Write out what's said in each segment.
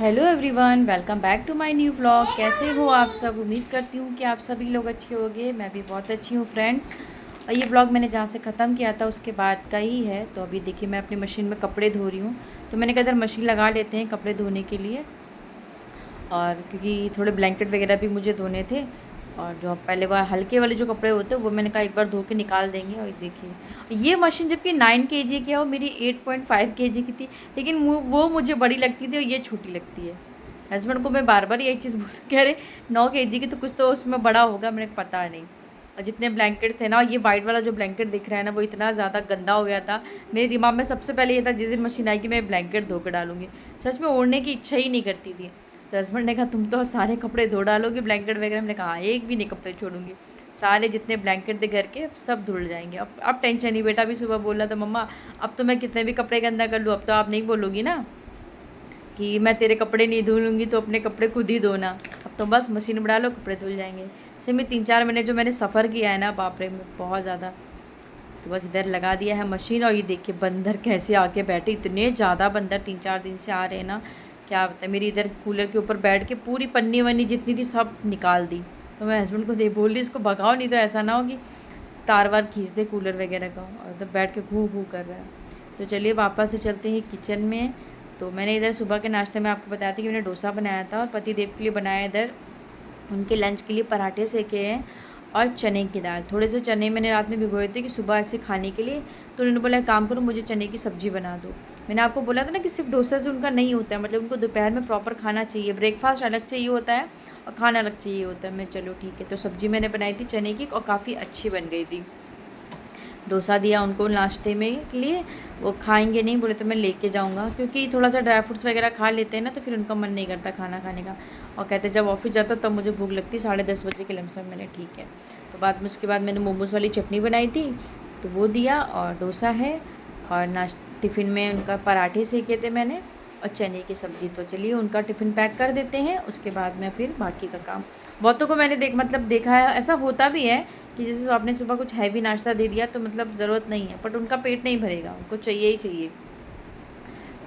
Hello everyone, welcome back to my new vlog. कैसे हो आप सब? उम्मीद करती हूँ कि आप सभी लोग अच्छे होंगे। मैं भी बहुत अच्छी हूँ फ्रेंड्स। और ये व्लॉग मैंने जहाँ से ख़त्म किया था उसके बाद का ही है। तो अभी देखिए मैं अपनी मशीन में कपड़े धो रही हूँ। तो मैंने कहा इधर मशीन लगा लेते हैं कपड़े धोने के लिए। और क्योंकि थोड़े ब्लैंकेट वगैरह भी मुझे धोने थे। और जो पहले वह हल्के वाले जो कपड़े होते हैं वो मैंने कहा एक बार धो के निकाल देंगे। और देखिए ये मशीन जबकि 9 kg की है और मेरी 8.5 kg की थी, लेकिन वो मुझे बड़ी लगती थी और ये छोटी लगती है। हस्बैंड को मैं बार बार यही चीज़ बोल कह रहे 9 kg की तो कुछ तो उसमें बड़ा होगा, मैंने पता नहीं। और जितने ब्लैंकेट थे ना, ये वाइट वाला जो ब्लैंकेट दिख रहा है ना वो इतना ज़्यादा गंदा हो गया था। मेरे दिमाग में सबसे पहले ये था जिस दिन मशीन आएगी मैं ब्लैंकेट धो कर डालूंगी। सच में ओढ़ने की इच्छा ही नहीं करती थी। तो हस्बैंड ने कहा तुम तो सारे कपड़े धो डालोगे ब्लैंकेट वगैरह। मैंने कहा हाँ, एक भी नहीं कपड़े छोड़ूंगी। सारे जितने ब्लैंकेट थे घर के सब धुल जाएंगे। अब टेंशन नहीं। बेटा भी सुबह बोला था मम्मा अब तो मैं कितने भी कपड़े गंदा कर लूँ, अब तो आप नहीं बोलोगी ना कि मैं तेरे कपड़े नहीं धो लूँगी, तो अपने कपड़े खुद ही धोना। अब तो बस मशीन में डालो कपड़े धुल जाएंगे। से में 3-4 महीने जो मैंने सफ़र किया है ना, बाप रे बहुत ज़्यादा। तो बस इधर लगा दिया है मशीन। और ये देखिए बंदर कैसे आके बैठे, इतने ज़्यादा बंदर 3-4 दिन से आ रहे हैं ना, क्या बताए। मेरी इधर कूलर के ऊपर बैठ के पूरी पन्नी वन्नी जितनी थी सब निकाल दी। तो मैं हस्बैंड को दे बोल रही इसको भगाओ, नहीं तो ऐसा ना हो कि तार वार खींच दे कूलर वगैरह का। और इधर बैठ के घू घू कर रहा है। तो चलिए वापस से चलते हैं किचन में। तो मैंने इधर सुबह के नाश्ते में आपको बताया था कि मैंने डोसा बनाया था और पति देव के लिए बनाया। इधर उनके लंच के लिए पराठे सेके हैं और चने की दाल। थोड़े से चने मैंने रात में भिगोए थे कि सुबह ऐसे खाने के लिए। तो उन्होंने बोला काम करो मुझे चने की सब्ज़ी बना दो। मैंने आपको बोला था ना कि सिर्फ डोसा से उनका नहीं होता है, मतलब उनको दोपहर में प्रॉपर खाना चाहिए। ब्रेकफास्ट अलग चाहिए होता है और खाना अलग चाहिए होता है। मैं चलो ठीक है। तो सब्ज़ी मैंने बनाई थी चने की और काफ़ी अच्छी बन गई थी। डोसा दिया उनको नाश्ते में के लिए। वो खाएंगे नहीं, बोले तो मैं लेके जाऊंगा, क्योंकि थोड़ा सा ड्राई फ्रूट्स वगैरह खा लेते हैं ना तो फिर उनका मन नहीं करता खाना खाने का। और कहते जब ऑफिस जाता तब मुझे भूख लगती 10:30 बजे के लमसम। मैंने ठीक है। तो बाद में उसके बाद मैंने मोमोज़ वाली चटनी बनाई थी तो वो दिया और डोसा है। और टिफ़िन में उनका पराठे सेके थे मैंने और चने की सब्ज़ी। तो चलिए उनका टिफ़िन पैक कर देते हैं, उसके बाद में फिर बाकी का काम। बहुतों को मैंने देखा है, ऐसा होता भी है कि जैसे तो आपने सुबह कुछ हैवी नाश्ता दे दिया तो मतलब ज़रूरत नहीं है, बट उनका पेट नहीं भरेगा, उनको चाहिए ही चाहिए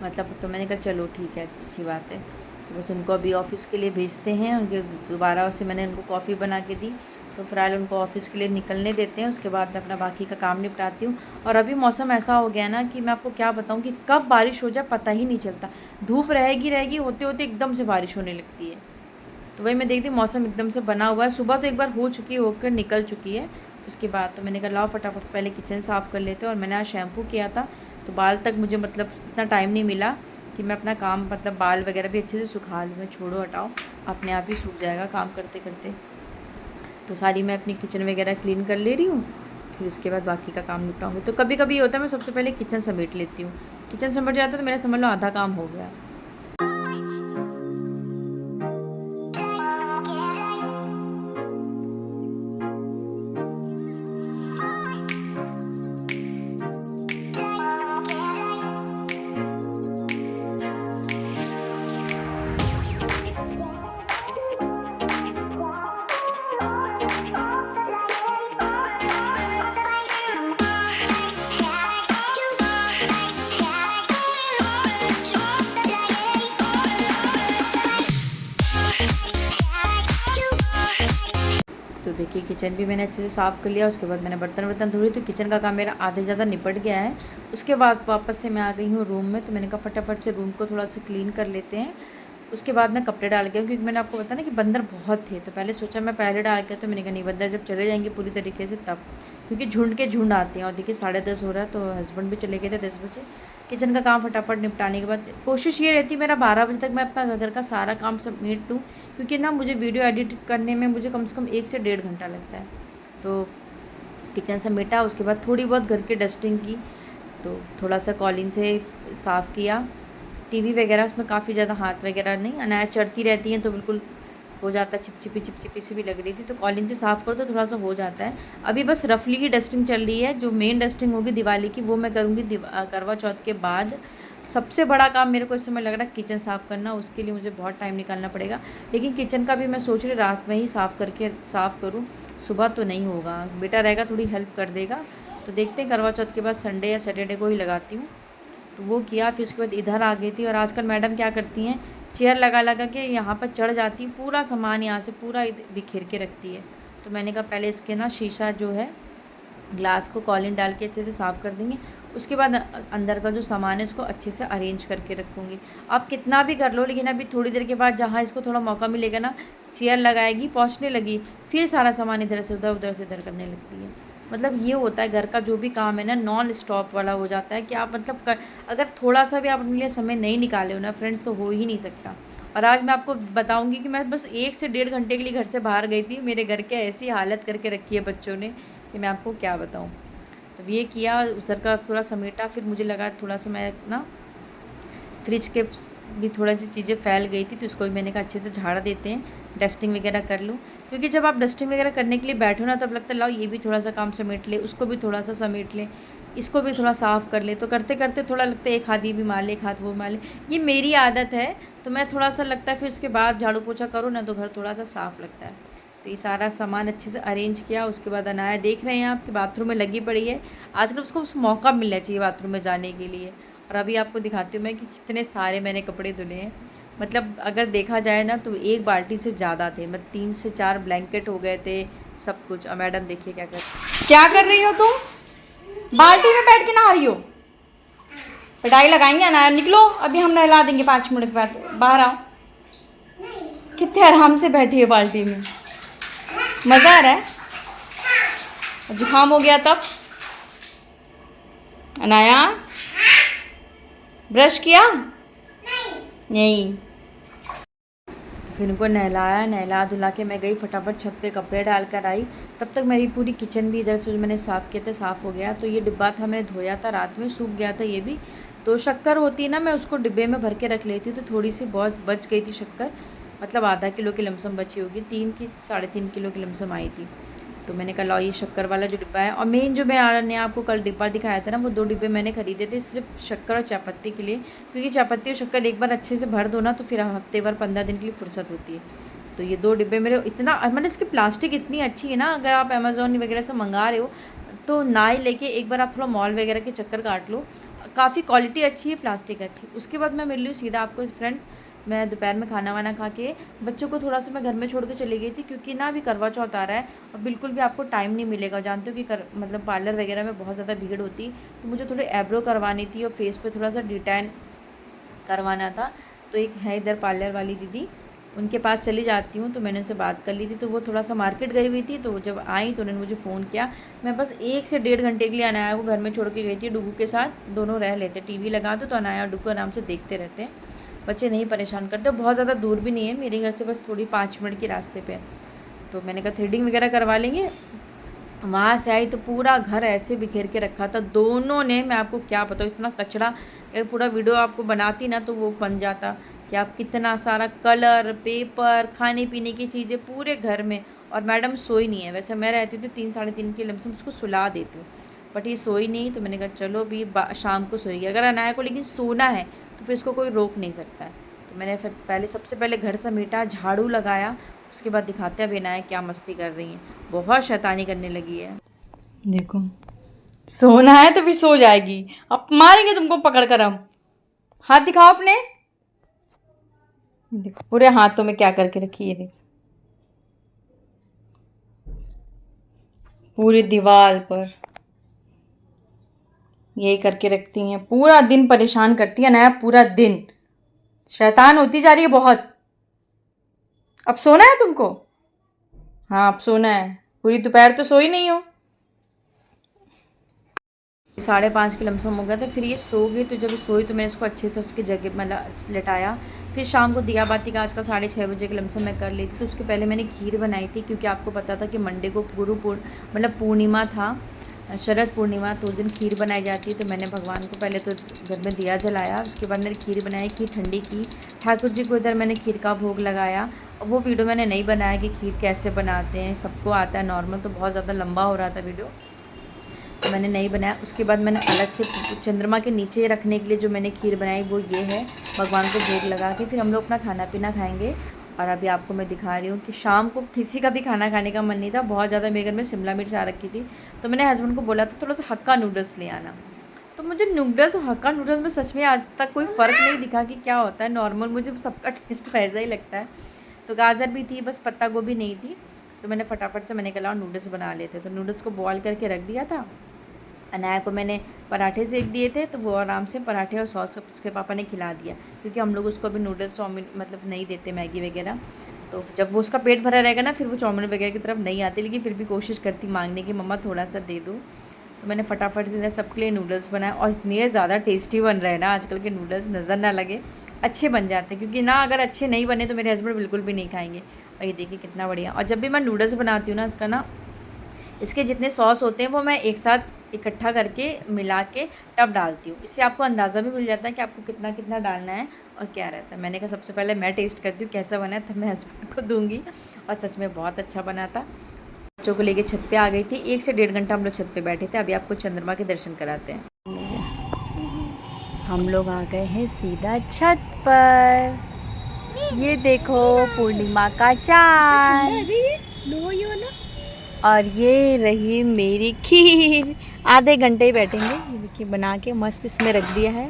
मतलब। तो मैंने कहा चलो ठीक है, अच्छी बात है। तो बस उनको अभी ऑफ़िस के लिए भेजते हैं। उनके दोबारा से मैंने उनको कॉफ़ी बना के दी। तो फिलहाल उनको ऑफ़िस के लिए निकलने देते हैं, उसके बाद मैं अपना बाकी का काम निपटाती हूँ। और अभी मौसम ऐसा हो गया ना कि मैं आपको क्या बताऊँ कि कब बारिश हो जाए पता ही नहीं चलता। धूप रहेगी होते होते एकदम से बारिश होने लगती है। तो वही मैं देखती हूँ मौसम एकदम से बना हुआ है। सुबह तो एक बार हो चुकी है, होकर निकल चुकी है। उसके बाद तो मैंने कहा लाओ फटाफट पहले किचन साफ़ कर लेते हैं। और मैंने आज शैम्पू किया था तो बाल तक मुझे मतलब इतना टाइम नहीं मिला कि मैं अपना काम मतलब बाल वगैरह भी अच्छे से सुखा लूँ। मैं छोड़ो हटाओ, अपने आप ही सूख जाएगा काम करते करते। तो सारी मैं अपनी किचन वगैरह क्लीन कर ले रही हूँ, फिर उसके बाद बाकी का काम निपटाऊँगी। तो कभी कभी ये होता है मैं सबसे पहले किचन समेट लेती हूँ। किचन समेट जाता है तो मेरा समझ लो आधा काम हो गया। तो देखिए किचन भी मैंने अच्छे से साफ़ कर लिया। उसके बाद मैंने बर्तन वर्तन धोए। तो किचन का काम मेरा आधे ज़्यादा निपट गया है। उसके बाद वापस से मैं आ गई हूँ रूम में। तो मैंने कहा फटाफट से रूम को थोड़ा सा क्लीन कर लेते हैं। उसके बाद मैं कपड़े डाल गया, क्योंकि मैंने आपको बताया ना कि बंदर बहुत थे। तो पहले सोचा मैं पहले डाल के, तो मैंने कहा नहीं, बंदर जब चले जाएंगे पूरी तरीके से तब, क्योंकि झुंड के झुंड आते हैं। और देखिए 10:30 हो रहा है तो हस्बैंड भी चले गए थे 10 बजे। किचन का काम फटाफट निपटाने के बाद कोशिश ये रहती है मेरा 12 बजे तक मैं अपना घर का सारा काम समेट लूँ, क्योंकि ना मुझे वीडियो एडिट करने में मुझे कम से कम 1 से 1.5 घंटा लगता है। तो किचन समेटा, उसके बाद थोड़ी बहुत घर की डस्टिंग की। तो थोड़ा सा कॉलिन से साफ़ किया। टीवी वगैरह उसमें काफ़ी ज़्यादा हाथ वगैरह नहीं, अनाज चढ़ती रहती हैं तो बिल्कुल हो जाता है, चिपचिपी सी भी लग रही थी। तो कॉलिन से साफ़ करो तो थोड़ा सा हो जाता है। अभी बस रफली ही डस्टिंग चल रही है। जो मेन डस्टिंग होगी दिवाली की वो मैं करूँगी करवा चौथ के बाद। सबसे बड़ा काम मेरे को इस समय लग रहा है किचन साफ़ करना। उसके लिए मुझे बहुत टाइम निकालना पड़ेगा। लेकिन किचन का भी मैं सोच रही रात में ही साफ़ करूँ, सुबह तो नहीं होगा। बेटा रहेगा थोड़ी हेल्प कर देगा। तो देखते हैं, करवा चौथ के बाद संडे या सैटरडे को ही लगाती हूँ। तो वो किया। फिर उसके बाद इधर आ गई थी। और आजकल मैडम क्या करती हैं चेयर लगा लगा के यहाँ पर चढ़ जाती, पूरा सामान यहाँ से पूरा बिखेर के रखती है। तो मैंने कहा पहले इसके ना शीशा जो है ग्लास को कॉलिन डाल के अच्छे से साफ़ कर देंगे, उसके बाद अंदर का जो सामान है उसको अच्छे से अरेंज करके रखूँगी। आप कितना भी कर लो, लेकिन अभी थोड़ी देर के बाद जहाँ इसको थोड़ा मौका मिलेगा ना, चेयर लगाएगी, पहुँचने लगी, फिर सारा सामान इधर से उधर से इधर करने लगती है। मतलब ये होता है घर का जो भी काम है ना, नॉन स्टॉप वाला हो जाता है कि आप मतलब अगर थोड़ा सा भी आप अपने लिए समय नहीं निकाले हो ना फ्रेंड्स, तो हो ही नहीं सकता। और आज मैं आपको बताऊंगी कि मैं बस 1 से 1.5 घंटे के लिए घर से बाहर गई थी, मेरे घर के ऐसी हालत करके रखी है बच्चों ने कि मैं आपको क्या बताऊं। तो ये किया, उधर का थोड़ा समेटा, फिर मुझे लगा थोड़ा सा मैं ना फ्रिज के भी थोड़ा सी चीज़ें फैल गई थी, तो उसको भी मैंने कहा अच्छे से झाड़ देते हैं, डस्टिंग वगैरह कर लूँ। क्योंकि जब आप डस्टिंग वगैरह करने के लिए बैठो ना, तब लगता है लाओ ये भी थोड़ा सा काम समेट ले, उसको भी थोड़ा सा समेट ले, इसको भी थोड़ा साफ़ कर ले। तो करते करते थोड़ा लगता है एक हाथ ये भी मार ले, एक हाथ वो मार ले। ये मेरी आदत है, तो मैं थोड़ा सा लगता है फिर उसके बाद झाड़ू पोछा करूँ ना तो घर थोड़ा सा साफ़ लगता है। तो ये सारा सामान अच्छे से अरेंज किया। उसके बाद अनाया देख रहे हैं आपके बाथरूम में लगी पड़ी है। आजकल उसको उस मौका मिलना चाहिए बाथरूम में जाने के लिए। और अभी आपको दिखाती हूँ मैं कि कितने सारे मैंने कपड़े धुले हैं। मतलब अगर देखा जाए ना तो एक बाल्टी से ज़्यादा थे, मतलब 3 से 4 ब्लैंकेट हो गए थे, सब कुछ। और मैडम देखिए क्या कर रही हो तुम? बाल्टी में बैठ के नहा रही हो? पिटाई लगाएंगे ना, निकलो, अभी हम नहला देंगे 5 मिनट के बाद, बाहर आओ। कितने आराम से बैठी है बाल्टी में, मज़ा आ रहा है। जुकाम हो गया तब? अनाया ब्रश किया? नहीं। फिर उनको नहला धुला के मैं गई, फटाफट छत पे कपड़े डाल कर आई। तब तक मेरी पूरी किचन भी इधर से मैंने साफ़ किया था, साफ़ हो गया। तो ये डिब्बा था, मैंने धोया था रात में, सूख गया था ये भी। तो शक्कर होती ना, मैं उसको डिब्बे में भर के रख लेती, तो थोड़ी सी बहुत बच गई थी शक्कर, मतलब आधा किलो की लमसम बची होगी, 3 की 3.5 किलो की लमसम आई थी। तो मैंने कहा लो ये शक्कर वाला जो डिब्बा है। और मेन जो मैंने आपको कल डिब्बा दिखाया था ना, वो 2 डिब्बे मैंने खरीदे थे सिर्फ शक्कर और चायपत्ती के लिए। क्योंकि चायपत्ती और शक्कर एक बार अच्छे से भर दो ना, तो फिर हफ्ते भर 15 दिन के लिए फुर्सत होती है। तो ये 2 डिब्बे मेरे इतना, मतलब इसकी प्लास्टिक इतनी अच्छी है ना, अगर आप अमेज़ोन वगैरह से मंगा रहे हो तो ना ही लेके एक बार आप थोड़ा मॉल वगैरह के चक्कर काट लो, काफ़ी क्वालिटी अच्छी है, प्लास्टिक अच्छी। उसके बाद मैं मिल रही हूँ सीधा आपको फ्रेंड्स, मैं दोपहर में खाना वाना खा के बच्चों को थोड़ा सा मैं घर में छोड़ के चली गई थी, क्योंकि ना अभी करवा चौथ आ रहा है और बिल्कुल भी आपको टाइम नहीं मिलेगा। जानते हो कि मतलब पार्लर वगैरह में बहुत ज़्यादा भीड़ होती, तो मुझे थोड़ी एब्रो करवानी थी और फेस पे थोड़ा सा डिटैन करवाना था। तो एक है इधर पार्लर वाली दीदी, उनके पास चली जाती हूँ। तो मैंने उनसे बात कर ली थी, तो वो थोड़ा सा मार्केट गई हुई थी, तो जब आई तो उन्होंने मुझे फ़ोन किया। मैं बस 1 से 1.5 घंटे के लिए अनाया को घर में छोड़ के गई थी, डुगू के साथ दोनों रह लेते। टीवी लगा दो तो अनाया और डुगू आराम से देखते रहते हैं, बच्चे नहीं परेशान करते। बहुत ज़्यादा दूर भी नहीं है मेरे घर से, बस थोड़ी 5 मिनट के रास्ते पे। तो मैंने कहा थ्रेडिंग वगैरह करवा लेंगे। वहाँ से आई तो पूरा घर ऐसे बिखेर के रखा था दोनों ने, मैं आपको क्या बताऊँ, इतना कचरा। पूरा वीडियो आपको बनाती ना तो वो बन जाता कि आप कितना सारा कलर, पेपर, खाने पीने की चीज़ें पूरे घर में। और मैडम सोई नहीं है, वैसे मैं रहती हूँ तो 3 साढ़े 3 के लमसम उसको सुला देती हूँ, बट ये सोई नहीं। तो मैंने कहा चलो अभी शाम को सोएगी। अगर अनाया को लेकिन सोना है तो फिर इसको कोई रोक नहीं सकता है। तो मैंने फिर सबसे पहले घर समेटा, झाड़ू लगाया, उसके बाद दिखाते हैं अभी अनाया क्या मस्ती कर रही है। बहुत शैतानी करने लगी है, देखो। सोना है तो फिर सो जाएगी, अब मारेंगे तुमको पकड़ कर हम। हाथ दिखाओ अपने, देखो पूरे हाथों में क्या करके रखी है, देखो पूरी दीवार पर यही करके रखती हैं। पूरा दिन परेशान करती है नया, पूरा दिन शैतान होती जा रही है बहुत। अब सोना है तुमको? हाँ अब सोना है, पूरी दोपहर तो सोई नहीं हो। 5:30 के लमसम हो गया था, फिर ये सो गई। तो जब सोई तो मैंने इसको अच्छे से उसकी जगह मतलब लेटाया। फिर शाम को दिया बाती का आज का 6:30 बजे के लमसम मैं कर ली थी। तो उसके पहले मैंने खीर बनाई थी, क्योंकि आपको पता था कि मंडे को मतलब पूर्णिमा था, शरद पूर्णिमा, तो उस दिन खीर बनाई जाती है। तो मैंने भगवान को पहले तो घर में दिया जलाया, उसके बाद मैंने खीर बनाई, खीर ठंडी की। ठाकुर जी को इधर मैंने खीर का भोग लगाया। और वो वीडियो मैंने नहीं बनाया कि खीर कैसे बनाते हैं, सबको आता है नॉर्मल, तो बहुत ज़्यादा लंबा हो रहा था वीडियो, तो मैंने नहीं बनाया। उसके बाद मैंने अलग से चंद्रमा के नीचे रखने के लिए जो मैंने खीर बनाई वो ये है, भगवान को भोग लगा के फिर हम लोग अपना खाना पीना खाएंगे। और अभी आपको मैं दिखा रही हूँ कि शाम को किसी का भी खाना खाने का मन नहीं था, बहुत ज़्यादा मेरे घर में शिमला मिर्च आ रखी थी। तो मैंने हस्बैंड को बोला था थोड़ा सा हक्का नूडल्स ले आना, तो मुझे नूडल्स और हक्का नूडल्स में सच में आज तक कोई फ़र्क नहीं दिखा कि क्या होता है। नॉर्मल मुझे सबका टेस्ट वैसा ही लगता है। तो गाजर भी थी, बस पत्ता गोभी नहीं थी। तो मैंने फटाफट से मैंने कहा नूडल्स बना लेते। तो नूडल्स को बॉयल करके रख दिया था। अनाया को मैंने पराठे सेक दिए थे, तो वो आराम से पराठे और सॉस उसके पापा ने खिला दिया, क्योंकि हम लोग उसको अभी नूडल्स चाउमीन मतलब नहीं देते, मैगी वगैरह। तो जब वो उसका पेट भरा रहेगा ना, फिर वो चाउमीन वगैरह की तरफ नहीं आती, लेकिन फिर भी कोशिश करती मांगने की, मम्मा थोड़ा सा दे दो। तो मैंने फटाफट से सबके लिए नूडल्स बनाए, और इतने ज़्यादा टेस्टी बन रहे हैं ना आजकल के नूडल्स, नज़र ना लगे अच्छे बन जाते हैं, क्योंकि ना अगर अच्छे नहीं बने तो मेरे हस्बैंड बिल्कुल भी नहीं खाएंगे। और ये देखिए कितना बढ़िया। और जब भी मैं नूडल्स बनाती हूँ ना, इसका ना इसके जितने सॉस होते हैं वो मैं एक साथ इकट्ठा करके मिला के तब डालती हूँ। इससे आपको अंदाज़ा भी मिल जाता है कि आपको कितना कितना डालना है और क्या रहता है। मैंने कहा सबसे पहले मैं टेस्ट करती हूँ कैसा बना है, तब मैं हस्बैंड को दूँगी। और सच में बहुत अच्छा बना था। बच्चों को लेके छत पे आ गई थी। 1 से 1.5 घंटा हम लोग छत पे बैठे थे। अभी आपको चंद्रमा के दर्शन कराते हैं। हम लोग आ गए हैं सीधा छत पर। ये देखो पूर्णिमा का चाँद, और ये रही मेरी खीर। आधे घंटे ही बैठेंगे। ये देखिए बना के मस्त इसमें रख दिया है,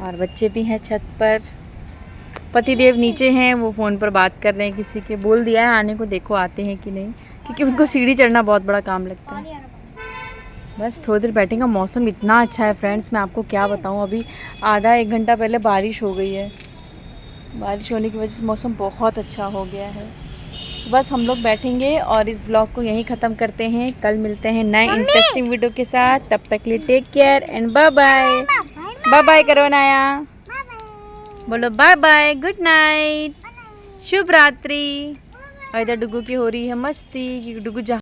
और बच्चे भी हैं छत पर। पतिदेव नीचे हैं, वो फ़ोन पर बात कर रहे हैं किसी के। बोल दिया है आने को, देखो आते हैं कि नहीं, क्योंकि उनको सीढ़ी चढ़ना बहुत बड़ा काम लगता है। बस थोड़ी देर बैठेंगे। मौसम इतना अच्छा है फ्रेंड्स, मैं आपको क्या बताऊं। अभी आधा 1 घंटा पहले बारिश हो गई है। बारिश होने की वजह से मौसम बहुत अच्छा हो गया है। तो बस हम लोग बैठेंगे और इस व्लॉग को यहीं ख़त्म करते हैं। कल मिलते हैं नए इंटरेस्टिंग वीडियो के साथ। तब तक के लिए take care and bye bye. Bye bye करो नाया, बोलो बाय बाय, गुड नाइट, शुभ रात्रि। और इधर डुगू की हो रही है मस्ती, कि डुगू